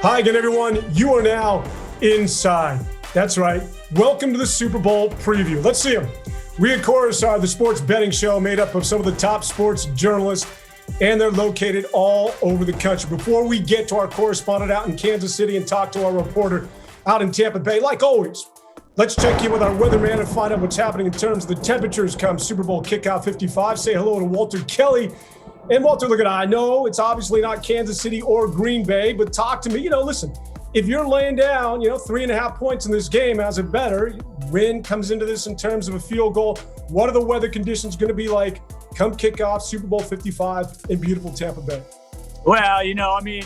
Hi again, everyone. You are now inside. That's right. Welcome to the Super Bowl preview. Let's see them. We, of course, are the sports betting show made up of some of the top sports journalists, and they're located all over the country. Before we get to our correspondent out in Kansas City and talk to our reporter out in Tampa Bay, like always, let's check in with our weatherman and find out what's happening in terms of the temperatures come Super Bowl kickoff 55. Say hello to Walter Kelly. And Walter, look at I know it's obviously not Kansas City or Green Bay, but talk to me. Listen, if you're laying down, 3.5 points in this game as a bettor, win comes into this in terms of a field goal. What are the weather conditions going to be like come kickoff Super Bowl 55 in beautiful Tampa Bay? Well,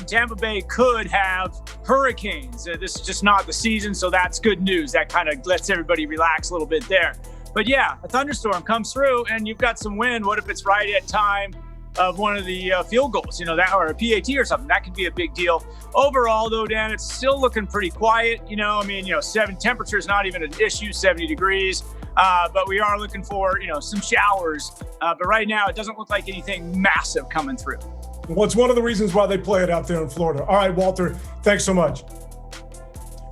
Tampa Bay could have hurricanes. This is just not the season, so that's good news. That kind of lets everybody relax a little bit there. But yeah, a thunderstorm comes through and you've got some wind. What if it's right at time of one of the field goals, that or a PAT or something? That could be a big deal. Overall, though, Dan, it's still looking pretty quiet. Temperature is not even an issue, 70 degrees. But we are looking for, some showers. But right now, it doesn't look like anything massive coming through. Well, it's one of the reasons why they play it out there in Florida. All right, Walter, thanks so much.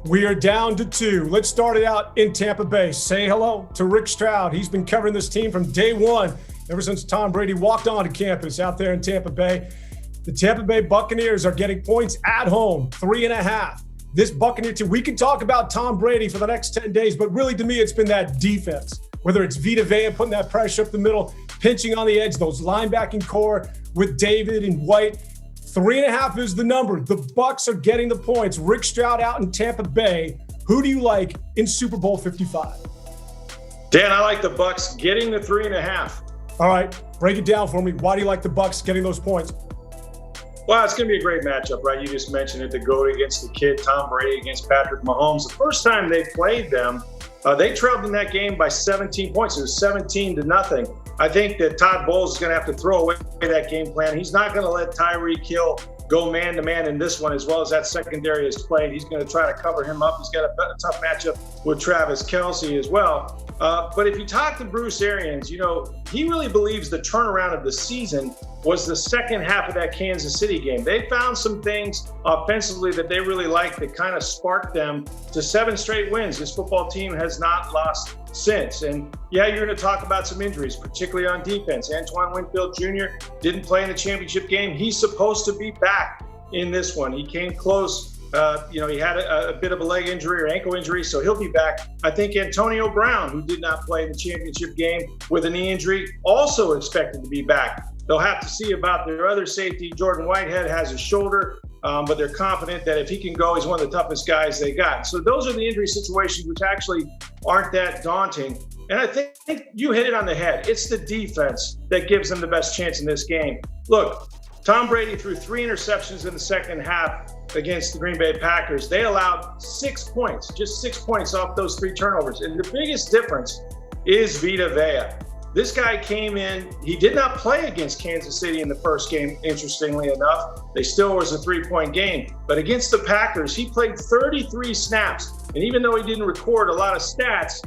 We are down to 2. Let's start it out in Tampa Bay. Say hello to Rick Stroud. He's been covering this team from day one, ever since Tom Brady walked onto campus out there in Tampa Bay. The Tampa Bay Buccaneers are getting points at home, 3.5. This Buccaneer team, we can talk about Tom Brady for the next 10 days, but really to me, it's been that defense. Whether it's Vita Vea putting that pressure up the middle, pinching on the edge, those linebacking core with David and White. 3.5 is the number. The Bucs are getting the points. Rick Stroud out in Tampa Bay. Who do you like in Super Bowl 55? Dan, I like the Bucs getting the 3.5. All right, break it down for me. Why do you like the Bucs getting those points? Well, it's going to be a great matchup, right? You just mentioned it, the GOAT against the kid, Tom Brady against Patrick Mahomes. The first time they played them, they trailed in that game by 17 points. It was 17-0. I think that Todd Bowles is going to have to throw away that game plan. He's not going to let Tyreek Hill go man-to-man in this one, as well as that secondary has played. He's going to try to cover him up. He's got a tough matchup with Travis Kelce as well. But if you talk to Bruce Arians, he really believes the turnaround of the season was the second half of that Kansas City game. They found some things offensively that they really liked that kind of sparked them to 7 straight wins. This football team has not lost since. And yeah, you're going to talk about some injuries, particularly on defense. Antoine Winfield Jr. didn't play in the championship game. He's supposed to be back in this one. He came close. He had a bit of a leg injury or ankle injury, so he'll be back. I think Antonio Brown, who did not play in the championship game with a knee injury, also expected to be back. They'll have to see about their other safety. Jordan Whitehead has a shoulder, but they're confident that if he can go, he's one of the toughest guys they got. So those are the injury situations which actually aren't that daunting. And I think you hit it on the head. It's the defense that gives them the best chance in this game. Look, Tom Brady threw 3 interceptions in the second half against the Green Bay Packers. They allowed 6 points, just 6 points off those 3 turnovers. And the biggest difference is Vita Vea. This guy came in, he did not play against Kansas City in the first game, interestingly enough. They still was a 3-point game. But against the Packers, he played 33 snaps. And even though he didn't record a lot of stats,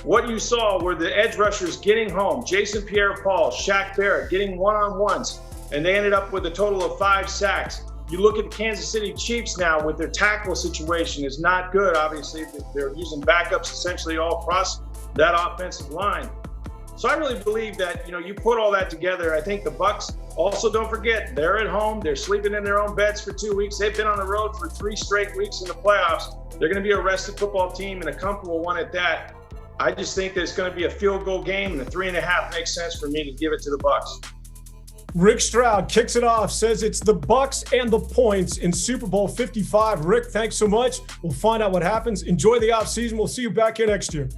what you saw were the edge rushers getting home. Jason Pierre-Paul, Shaq Barrett getting one-on-ones. And they ended up with a total of 5 sacks. You look at the Kansas City Chiefs now with their tackle situation is not good. Obviously, they're using backups essentially all across that offensive line. So I really believe that, you put all that together. I think the Bucs also, don't forget, they're at home. They're sleeping in their own beds for 2 weeks. They've been on the road for 3 straight weeks in the playoffs. They're going to be a rested football team and a comfortable one at that. I just think that it's going to be a field goal game, and the 3.5 makes sense for me to give it to the Bucs. Rick Stroud kicks it off, says it's the Bucs and the points in Super Bowl 55. Rick, thanks so much. We'll find out what happens. Enjoy the offseason. We'll see you back here next year.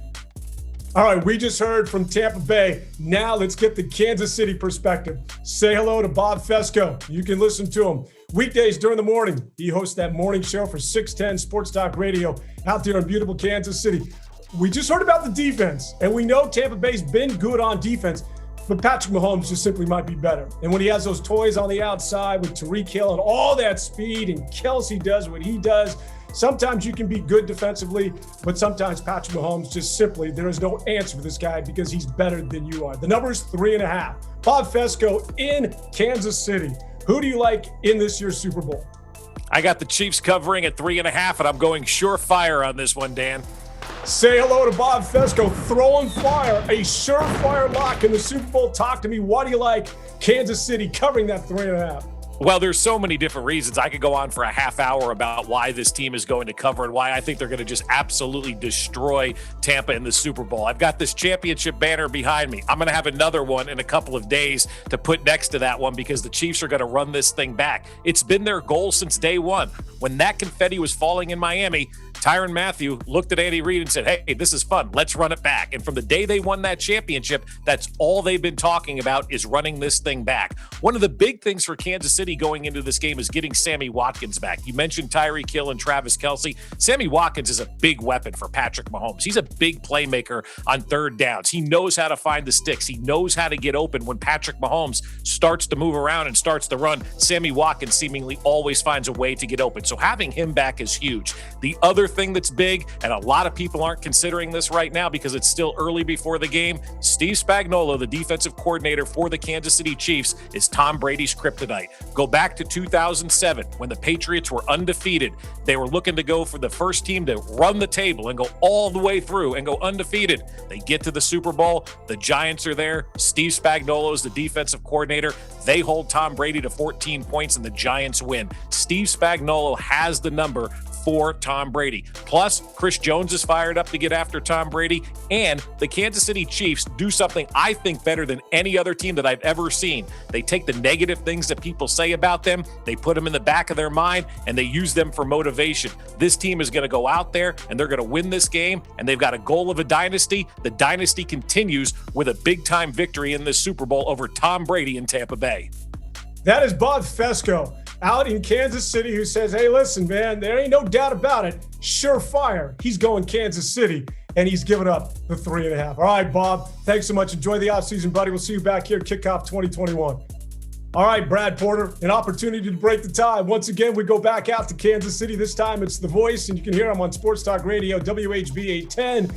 All right, we just heard from Tampa Bay. Now let's get the Kansas City perspective. Say hello to Bob Fesco. You can listen to him weekdays during the morning. He hosts that morning show for 610 Sports Talk Radio out there in beautiful Kansas City. We just heard about the defense, and we know Tampa Bay's been good on defense, but Patrick Mahomes just simply might be better. And when he has those toys on the outside with Tyreek Hill and all that speed, and Kelce does what he does, sometimes you can be good defensively, but sometimes Patrick Mahomes just simply, there is no answer for this guy because he's better than you are. The number is 3.5. Bob Fesco in Kansas City. Who do you like in this year's Super Bowl? I got the Chiefs covering at 3.5, and I'm going surefire on this one, Dan. Say hello to Bob Fesco, throwing fire, a surefire lock in the Super Bowl. Talk to me. Why do you like Kansas City covering that 3.5? Well, there's so many different reasons. I could go on for a half hour about why this team is going to cover and why I think they're going to just absolutely destroy Tampa in the Super Bowl. I've got this championship banner behind me. I'm going to have another one in a couple of days to put next to that one because the Chiefs are going to run this thing back. It's been their goal since day one. When that confetti was falling in Miami, Tyrann Mathieu looked at Andy Reid and said, hey, this is fun. Let's run it back. And from the day they won that championship, that's all they've been talking about is running this thing back. One of the big things for Kansas City going into this game is getting Sammy Watkins back. You mentioned Tyreek Hill and Travis Kelce. Sammy Watkins is a big weapon for Patrick Mahomes. He's a big playmaker on third downs. He knows how to find the sticks. He knows how to get open when Patrick Mahomes starts to move around and starts to run. Sammy Watkins seemingly always finds a way to get open. So having him back is huge. The other thing that's big, and a lot of people aren't considering this right now because it's still early before the game, Steve Spagnuolo, the defensive coordinator for the Kansas City Chiefs, is Tom Brady's kryptonite. Go back to 2007 when the Patriots were undefeated. They were looking to go for the first team to run the table and go all the way through and go undefeated. They get to the Super Bowl. The Giants are there. Steve Spagnuolo is the defensive coordinator. They hold Tom Brady to 14 points and the Giants win. Steve Spagnuolo has the number for Tom Brady. Plus, Chris Jones is fired up to get after Tom Brady, and the Kansas City Chiefs do something I think better than any other team that I've ever seen. They take the negative things that people say about them, they put them in the back of their mind, and they use them for motivation. This team is going to go out there, and they're going to win this game, and they've got a goal of a dynasty. The dynasty continues with a big-time victory in this Super Bowl over Tom Brady in Tampa Bay. That is Bob Fesco out in Kansas City who says, hey, listen, man, there ain't no doubt about it. Surefire. He's going Kansas City, and he's giving up the 3.5. All right, Bob, thanks so much. Enjoy the offseason, buddy. We'll see you back here at Kickoff 2021. All right, Brad Porter, an opportunity to break the tie. Once again, we go back out to Kansas City. This time it's The Voice, and you can hear him on Sports Talk Radio, WHB 810.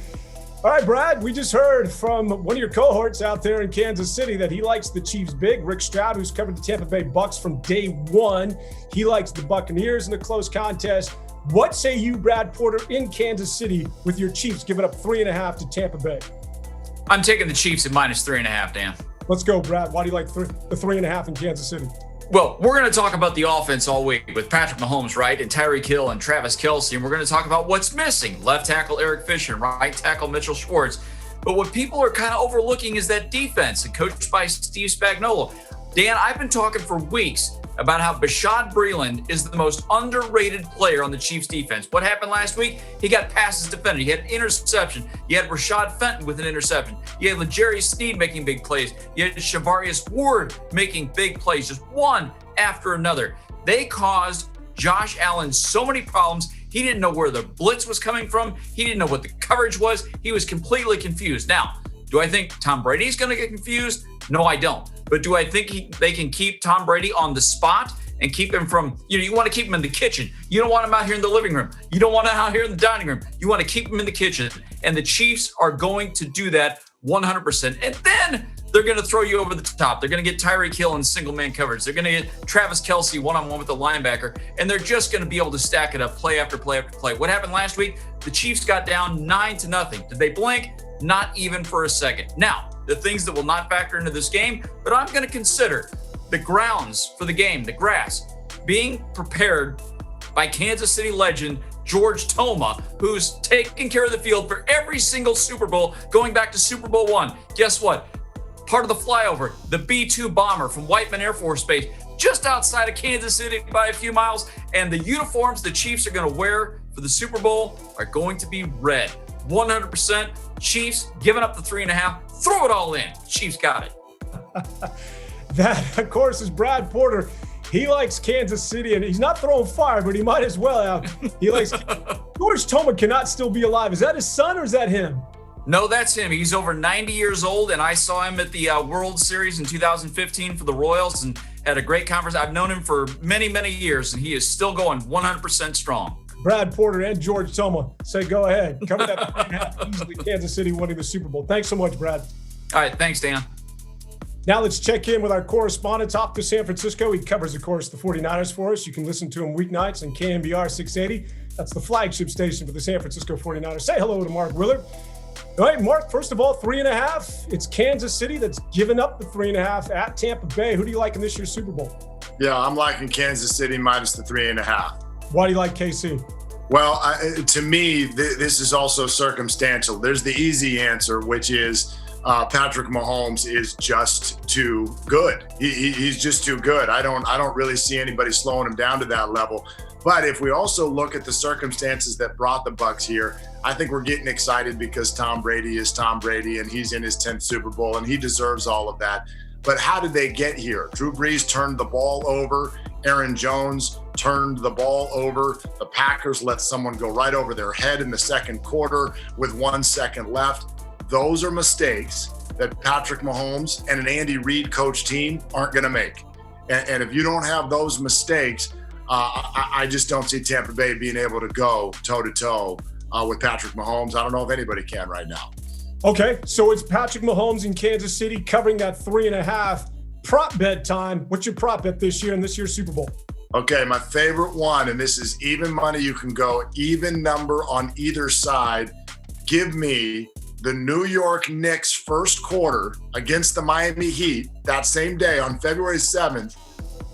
All right, Brad, we just heard from one of your cohorts out there in Kansas City that he likes the Chiefs big. Rick Stroud, who's covered the Tampa Bay Bucks from day one. He likes the Buccaneers in the close contest. What say you, Brad Porter, in Kansas City with your Chiefs giving up 3.5 to Tampa Bay? I'm taking the Chiefs at minus 3.5, Dan. Let's go, Brad. Why do you like the 3.5 in Kansas City? Well, we're going to talk about the offense all week with Patrick Mahomes, right, and Tyreek Hill and Travis Kelce, and we're going to talk about what's missing. Left tackle Eric Fisher, right tackle Mitchell Schwartz. But what people are kind of overlooking is that defense, and coached by Steve Spagnuolo. Dan, I've been talking for weeks about how Bashaud Breeland is the most underrated player on the Chiefs defense. What happened last week? He got passes defended. He had an interception. You had Rashad Fenton with an interception. You had L'Jarius Sneed making big plays. You had Shavarius Ward making big plays, just one after another. They caused Josh Allen so many problems. He didn't know where the blitz was coming from. He didn't know what the coverage was. He was completely confused. Now, do I think Tom Brady's going to get confused? No, I don't. But do I think they can keep Tom Brady on the spot and keep him from, you want to keep him in the kitchen. You don't want him out here in the living room. You don't want him out here in the dining room. You want to keep him in the kitchen. And the Chiefs are going to do that 100%. And then they're going to throw you over the top. They're going to get Tyreek Hill in single man coverage. They're going to get Travis Kelce one-on-one with the linebacker. And they're just going to be able to stack it up play after play after play. What happened last week? The Chiefs got down 9-0. Did they blink? Not even for a second. Now, the things that will not factor into this game, but I'm going to consider the grounds for the game, the grass, being prepared by Kansas City legend George Toma, who's taking care of the field for every single Super Bowl going back to Super Bowl I. Guess what? Part of the flyover, the B-2 bomber from Whiteman Air Force Base, just outside of Kansas City by a few miles, and the uniforms the Chiefs are going to wear for the Super Bowl are going to be red. 100%. Chiefs giving up the 3.5. Throw it all in. Chiefs got it. That, of course, is Brad Porter. He likes Kansas City, and he's not throwing fire, but he might as well. He likes George Toma cannot still be alive. Is that his son or is that him? No, that's him. He's over 90 years old, and I saw him at the World Series in 2015 for the Royals and had a great conversation. I've known him for many, many years, and he is still going 100% strong. Brad Porter and George Toma say go ahead. Cover that easily. Kansas City winning the Super Bowl. Thanks so much, Brad. All right. Thanks, Dan. Now let's check in with our correspondent off to San Francisco. He covers, of course, the 49ers for us. You can listen to him weeknights on KMBR 680. That's the flagship station for the San Francisco 49ers. Say hello to Mark Willard. All right, Mark, first of all, 3.5. It's Kansas City that's given up the 3.5 at Tampa Bay. Who do you like in this year's Super Bowl? Yeah, I'm liking Kansas City minus the 3.5. Why do you like KC? Well, to me, this is also circumstantial. There's the easy answer, which is Patrick Mahomes is just too good. He's just too good. I don't really see anybody slowing him down to that level. But if we also look at the circumstances that brought the Bucs here, I think we're getting excited because Tom Brady is Tom Brady and he's in his 10th Super Bowl and he deserves all of that. But how did they get here? Drew Brees turned the ball over. Aaron Jones turned the ball over. The Packers let someone go right over their head in the second quarter with 1 second left. Those are mistakes that Patrick Mahomes and an Andy Reid coach team aren't going to make. And if you don't have those mistakes, I just don't see Tampa Bay being able to go toe-to-toe with Patrick Mahomes. I don't know if anybody can right now. Okay, so it's Patrick Mahomes in Kansas City covering that 3.5. Prop bet time. What's your prop bet this year in this year's Super Bowl? Okay, my favorite one, and this is even money. You can go even number on either side. Give me the New York Knicks first quarter against the Miami Heat that same day on February 7th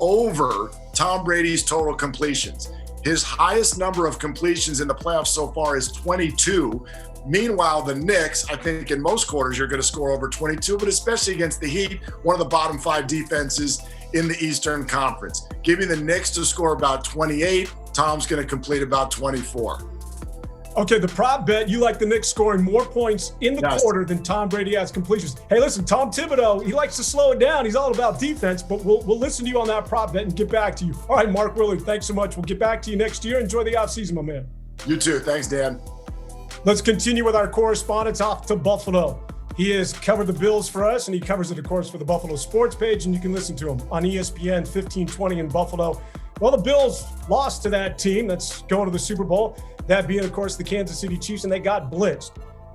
over Tom Brady's total completions. His highest number of completions in the playoffs so far is 22. Meanwhile, the Knicks, I think in most quarters, you're going to score over 22, but especially against the Heat, one of the bottom 5 defenses in the Eastern Conference. Give me the Knicks to score about 28. Tom's going to complete about 24. Okay, the prop bet, you like the Knicks scoring more points in the quarter than Tom Brady has completions. Hey, listen, Tom Thibodeau, he likes to slow it down. He's all about defense, but we'll listen to you on that prop bet and get back to you. All right, Mark Willard, thanks so much. We'll get back to you next year. Enjoy the offseason, my man. You too. Thanks, Dan. Let's continue with our correspondence off to Buffalo. He has covered the Bills for us, and he covers it, of course, for the Buffalo Sports page, and you can listen to him on ESPN 1520 in Buffalo. Well, the Bills lost to that team that's going to the Super Bowl, that being, of course, the Kansas City Chiefs, and they got blitzed.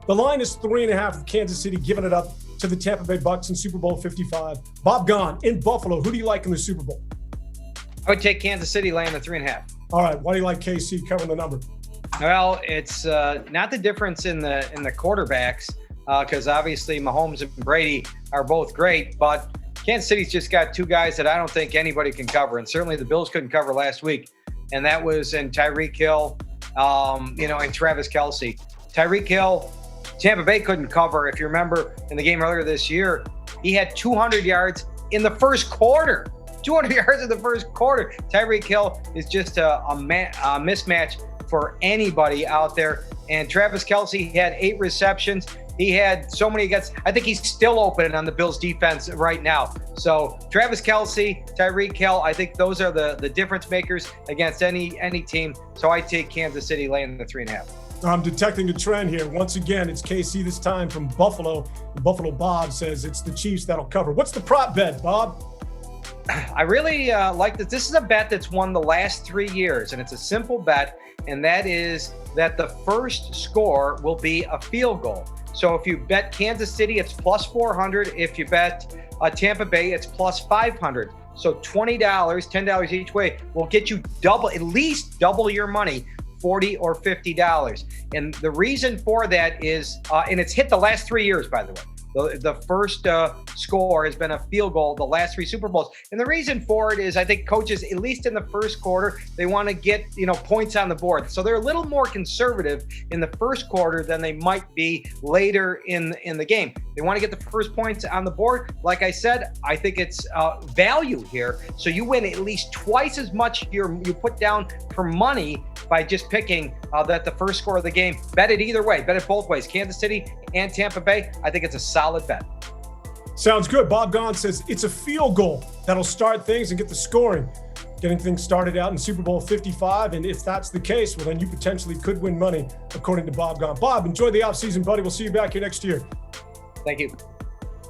The line is 3.5 with Kansas City giving it up to the Tampa Bay Bucs in Super Bowl 55. Bob Gahn in Buffalo. Who do you like in the Super Bowl? I would take Kansas City laying the 3.5. All right. Why do you like KC covering the number? Well, it's not the difference in the quarterbacks because obviously Mahomes and Brady are both great, but Kansas City's just got 2 guys that I don't think anybody can cover, and certainly the Bills couldn't cover last week, and that was in Tyreek Hill, and Travis Kelce. Tyreek Hill, Tampa Bay couldn't cover. If you remember in the game earlier this year, he had 200 yards in the first quarter. 200 yards in the first quarter. Tyreek Hill is just a mismatch for anybody out there. And Travis Kelce had 8 receptions. He had so many against. I think he's still open on the Bills defense right now. So Travis Kelce, Tyreek Hill, I think those are the difference makers against any team. So I take Kansas City laying the 3.5. I'm detecting a trend here. Once again, it's KC this time from Buffalo. Buffalo Bob says it's the Chiefs that'll cover. What's the prop bet, Bob? I really like this. This is a bet that's won the last 3 years, and it's a simple bet, and that is that the first score will be a field goal. So if you bet Kansas City, it's plus 400. If you bet Tampa Bay, it's plus 500. So $20, $10 each way will get you at least double your money, $40 or $50. And the reason for that is, and it's hit the last 3 years, by the way. The first score has been a field goal the last 3 Super Bowls. And the reason for it is I think coaches, at least in the first quarter, they want to get, points on the board. So they're a little more conservative in the first quarter than they might be later in the game. They want to get the first points on the board. Like I said, I think it's value here. So you win at least twice as much you put down for money by just picking that the first score of the game. Bet it either way. Bet it both ways. Kansas City and Tampa Bay. I think it's a solid bet. Sounds good. Bob Gahn says it's a field goal that'll start things and get the scoring, getting things started out in Super Bowl 55. And if that's the case, well, then you potentially could win money, according to Bob Gahn. Bob, enjoy the offseason, buddy. We'll see you back here next year. Thank you.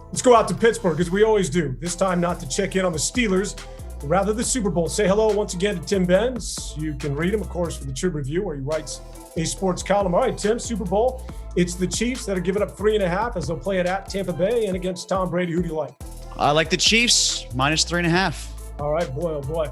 Let's go out to Pittsburgh, as we always do. This time not to check in on the Steelers, but rather the Super Bowl. Say hello once again to Tim Benz. You can read him, of course, for the Trib Review, where he writes a sports column. All right, Tim, Super Bowl. It's the Chiefs that are giving up 3.5 as they'll play it at Tampa Bay and against Tom Brady. Who do you like? I like the Chiefs minus 3.5. All right, boy, oh boy.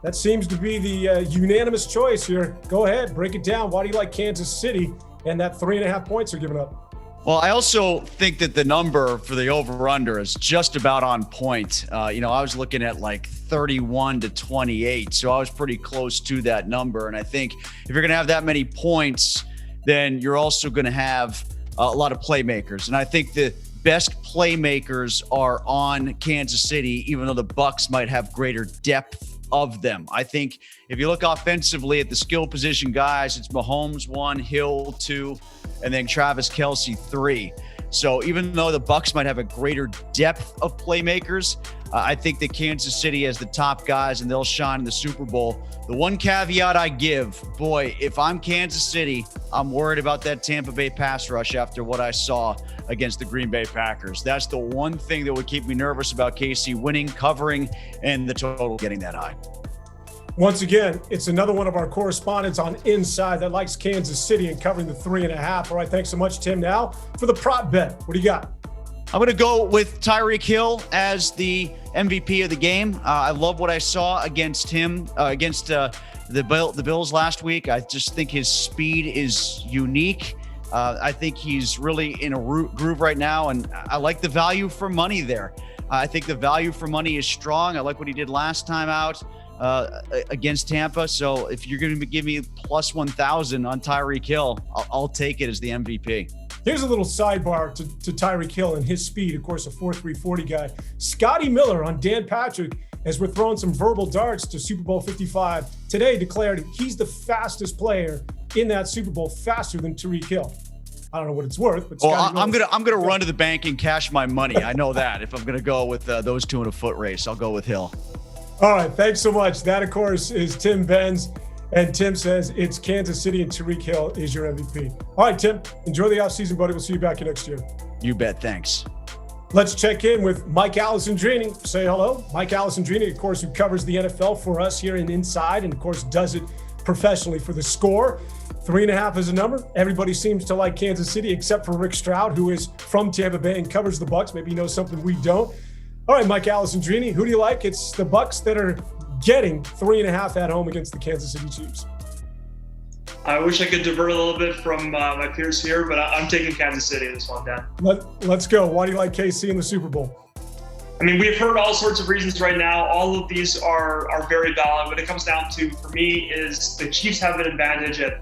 That seems to be the unanimous choice here. Go ahead, break it down. Why do you like Kansas City and that 3.5 points are given up? Well, I also think that the number for the over-under is just about on point. I was looking at like 31 to 28, so I was pretty close to that number. And I think if you're going to have that many points, then you're also going to have a lot of playmakers. And I think the best playmakers are on Kansas City, even though the Bucs might have greater depth of them. I think if you look offensively at the skill position guys, it's Mahomes 1, Hill 2, and then Travis Kelce 3. So even though the Bucs might have a greater depth of playmakers, I think that Kansas City has the top guys and they'll shine in the Super Bowl. The one caveat I give, boy, if I'm Kansas City, I'm worried about that Tampa Bay pass rush after what I saw against the Green Bay Packers. That's the one thing that would keep me nervous about KC winning, covering, and the total getting that high. Once again, it's another one of our correspondents on Inside that likes Kansas City and covering the 3.5. All right, thanks so much, Tim. Now for the prop bet. What do you got? I'm going to go with Tyreek Hill as the MVP of the game. I love what I saw against him, against the Bills last week. I just think his speed is unique. I think he's really in a groove right now, and I like the value for money there. I think the value for money is strong. I like what he did last time out against Tampa. So if you're going to give me plus 1,000 on Tyreek Hill, I'll take it as the MVP. Here's a little sidebar to Tyreek Hill and his speed, of course, a 4.3 40 guy. Scotty Miller on Dan Patrick, as we're throwing some verbal darts to Super Bowl 55, today declared he's the fastest player in that Super Bowl, faster than Tyreek Hill. I don't know what it's worth, but I'm gonna run to the bank and cash my money. I know that. If I'm gonna go with those two in a foot race, I'll go with Hill. All right, thanks so much. That, of course, is Tim Benz. And Tim says it's Kansas City and Tyreek Hill is your MVP. All right, Tim, enjoy the offseason, buddy. We'll see you back here next year. You bet. Thanks. Let's check in with Mike Alessandrini. Say hello. Mike Alessandrini, of course, who covers the NFL for us here in Inside and, of course, does it professionally for The Score. 3.5 is a number. Everybody seems to like Kansas City except for Rick Stroud, who is from Tampa Bay and covers the Bucs. Maybe he knows something we don't. All right, Mike Alessandrini, who do you like? It's the Bucs that are getting 3.5 at home against the Kansas City Chiefs. I wish I could divert a little bit from my peers here, but I'm taking Kansas City in this one, Dan. Let's go. Why do you like KC in the Super Bowl? I mean, we've heard all sorts of reasons right now. All of these are very valid. What it comes down to, for me, is the Chiefs have an advantage at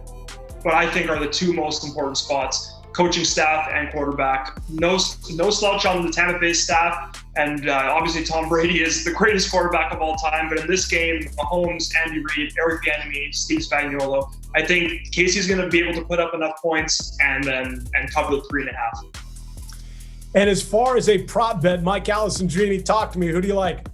what I think are the two most important spots: coaching staff and quarterback. No slouch on the Tampa Bay staff. And obviously Tom Brady is the greatest quarterback of all time. But in this game, Mahomes, Andy Reid, Eric Bieniemy, Steve Spagnuolo, I think Casey's going to be able to put up enough points and cover the 3.5. And as far as a prop bet, Mike Alessandrini, talk to me. Who do you like?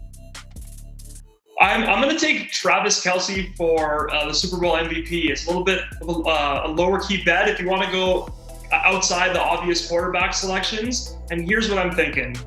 I'm going to take Travis Kelce for the Super Bowl MVP. It's a little bit of a lower key bet if you want to go outside the obvious quarterback selections. And here's what I'm thinking.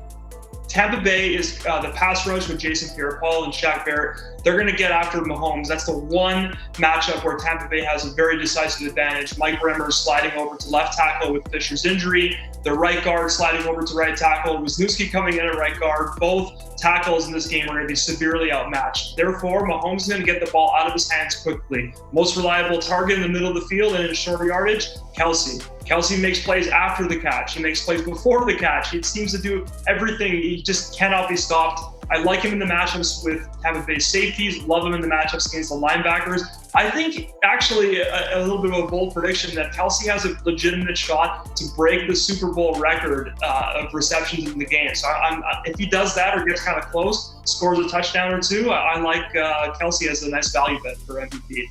Tampa Bay is the pass rush with Jason Pierre-Paul and Shaq Barrett. They're going to get after Mahomes. That's the one matchup where Tampa Bay has a very decisive advantage. Mike Bremer sliding over to left tackle with Fisher's injury. The right guard sliding over to right tackle. Wisniewski coming in at right guard. Both tackles in this game are going to be severely outmatched. Therefore, Mahomes is going to get the ball out of his hands quickly. Most reliable target in the middle of the field and in short yardage, Kelce. Kelce makes plays after the catch. He makes plays before the catch. He seems to do everything. He just cannot be stopped. I like him in the matchups with Tampa Bay safeties. Love him in the matchups against the linebackers. I think actually a little bit of a bold prediction that Kelce has a legitimate shot to break the Super Bowl record of receptions in the game. So if he does that or gets kind of close, scores a touchdown or two, I like Kelce as a nice value bet for MVP.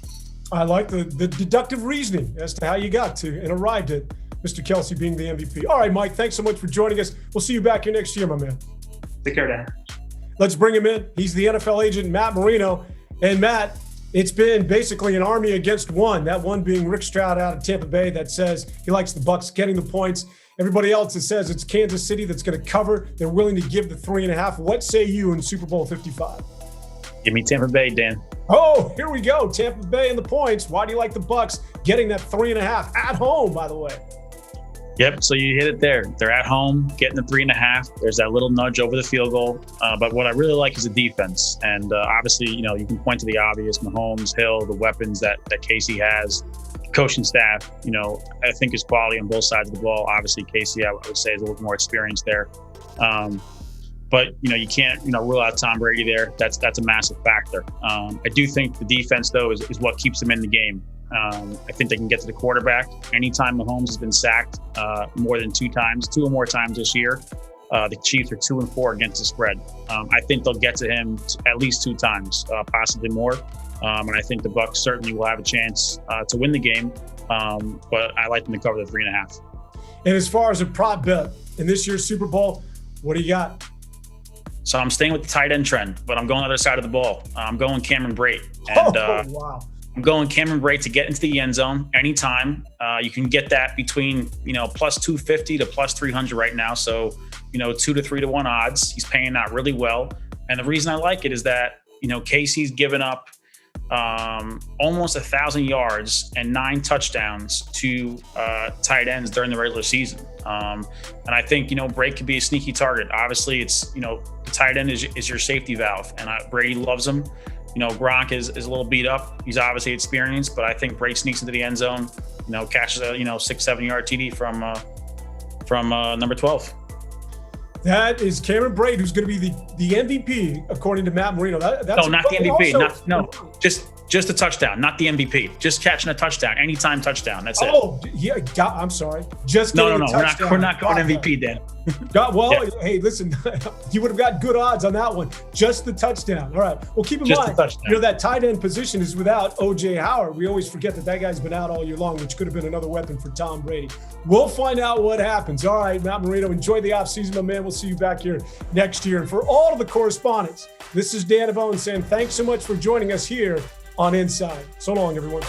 I like the deductive reasoning as to how you got to and arrived at Mr. Kelce being the MVP. All right, Mike, thanks so much for joining us. We'll see you back here next year, my man. Take care, Dan. Let's bring him in. He's the NFL agent, Matt Marino. And Matt, it's been basically an army against one. That one being Rick Stroud out of Tampa Bay that says he likes the Bucs getting the points. Everybody else that says it's Kansas City that's going to cover. They're willing to give the 3.5. What say you in Super Bowl 55? Give me Tampa Bay, Dan. Oh, here we go. Tampa Bay and the points. Why do you like the Bucs getting that 3.5 at home, by the way? Yep. So you hit it there. They're at home, getting the 3.5. There's that little nudge over the field goal. But what I really like is the defense. And obviously, you can point to the obvious: Mahomes, Hill, the weapons that Casey has, coaching staff. I think is quality on both sides of the ball. Obviously, Casey, I would say, is a little more experienced there. But you can't rule out Tom Brady there. That's a massive factor. I do think the defense though is what keeps them in the game. I think they can get to the quarterback. Anytime Mahomes has been sacked more than 2 or more times this year, the Chiefs are 2-4 against the spread. I think they'll get to him at least 2 times, possibly more. And I think the Bucs certainly will have a chance to win the game. But I like them to cover the 3.5. And as far as a prop bet in this year's Super Bowl, what do you got? So I'm staying with the tight end trend, but I'm going the other side of the ball. I'm going Cameron Brate. And, wow. I'm going Cameron Brate to get into the end zone anytime. You can get that between, plus 250 to plus 300 right now. So, 2 to 3 to 1 odds. He's paying out really well. And the reason I like it is that, Casey's given up almost 1,000 yards and 9 touchdowns to tight ends during the regular season. And I think, Brate could be a sneaky target. Obviously, it's, the tight end is your safety valve, and Brady loves him. Gronk is a little beat up. He's obviously experienced, but I think Brady sneaks into the end zone, catches a 6-7 yard TD from number 12. That is Cameron Brate, who's going to be the MVP, according to Matt Marino. That's no, not the MVP. Also, Just a touchdown, not the MVP. Just catching a touchdown, anytime touchdown. That's it. Oh, yeah. I'm sorry. Just no. We're not going MVP, Dan. Hey, listen, you would have got good odds on that one. Just the touchdown. All right. Well, keep in mind, that tight end position is without O.J. Howard. We always forget that guy's been out all year long, which could have been another weapon for Tom Brady. We'll find out what happens. All right, Matt Marino, enjoy the offseason, my man. We'll see you back here next year. And for all of the correspondents, this is Dan Devone saying thanks so much for joining us here on Inside. So long, everyone.